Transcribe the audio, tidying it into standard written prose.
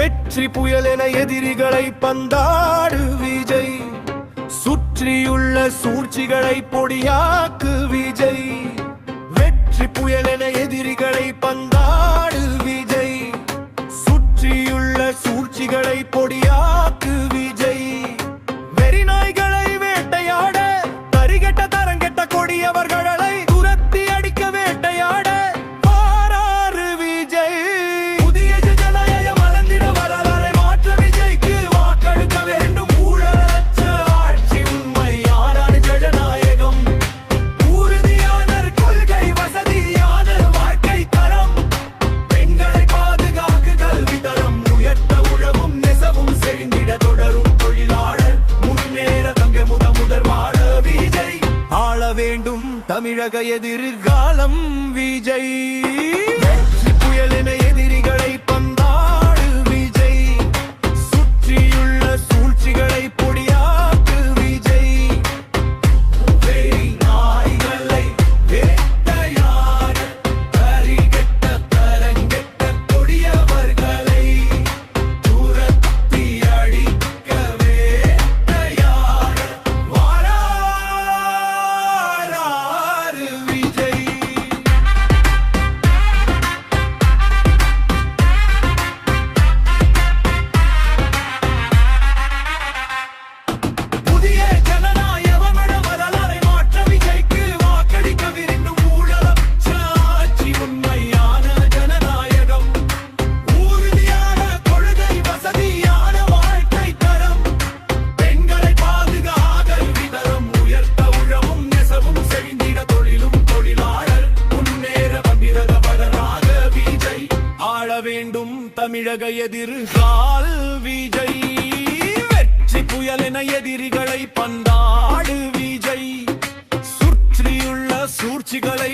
வெற்றி புயல் என எதிரிகளை பந்தாடு விஜய், சுற்றியுள்ள சூழ்ச்சிகளை பொடியாக்கு விஜய். வெற்றி புயல் என எதிரிகளை பந்தாடு விஜய், சுற்றியுள்ள சூழ்ச்சிகளை பொடியாக்கு விஜய். வெறி நாய்களை வேட்டையாட, தரிகெட்ட தரங்கெட்ட கொடியவர்களை துரத்தி அடிக்க வேட்டையாட பாராறு விஜய். புதிய ஜனநாயக மலர்ந்திட வரலாறை மாற்ற விஜய்க்கு வாக்களிக்க வேண்டும். ஊழலற்ற ஆட்சி, உண்மையான ஜனநாயகம், உறுதியான கொள்கை, வசதியான வாழ்க்கை தரம், பெண்களை பாதுகாக்கு கல்வி தரம், உயர்த்த உழவும் நெசவும் செழிந்திட தொடரும் தொழிலாளர் முன்னேற தங்க முதல் வாழ விஜய். ஆள வேண்டும் தமிழக எதிர்காலம் விஜய். வெற்றி புயல் என எதிரிகளை பந்தாடு விஜய், சுற்றியுள்ள சூழ்ச்சிகளை பொடியாக்கு விஜய். வெறி நாய்களை வேட்டையாட, தரிகெட்ட தரங்கெட்ட கொடியவர்களை துரத்தி அடிக்க வேட்டையாட வாராறு விஜய். புதிய ஜனநாயக வரலாறை மாற்ற விஜய்க்கு வாக்களிக்க விரும்பும். ஊழலற்ற ஆட்சி, உண்மையான ஜனநாயகம், உறுதியான கொள்கை, வசதியான வாழ்க்கை தரம், பெண்களை பாதுகாக்க கல்வி தரம், உயர்த்த உழவும் நெசவும் செழிந்திட தொழிலும் தொழிலாளர் முன்னேற வந்திரத வரலாக விஜய். ஆள வேண்டும் தமிழக எதிர்கால் விஜய். வெற்றி புயல் என எதிரிகளை பந்தாடு விஜய், சுற்றியுள்ள சூழ்ச்சிகளை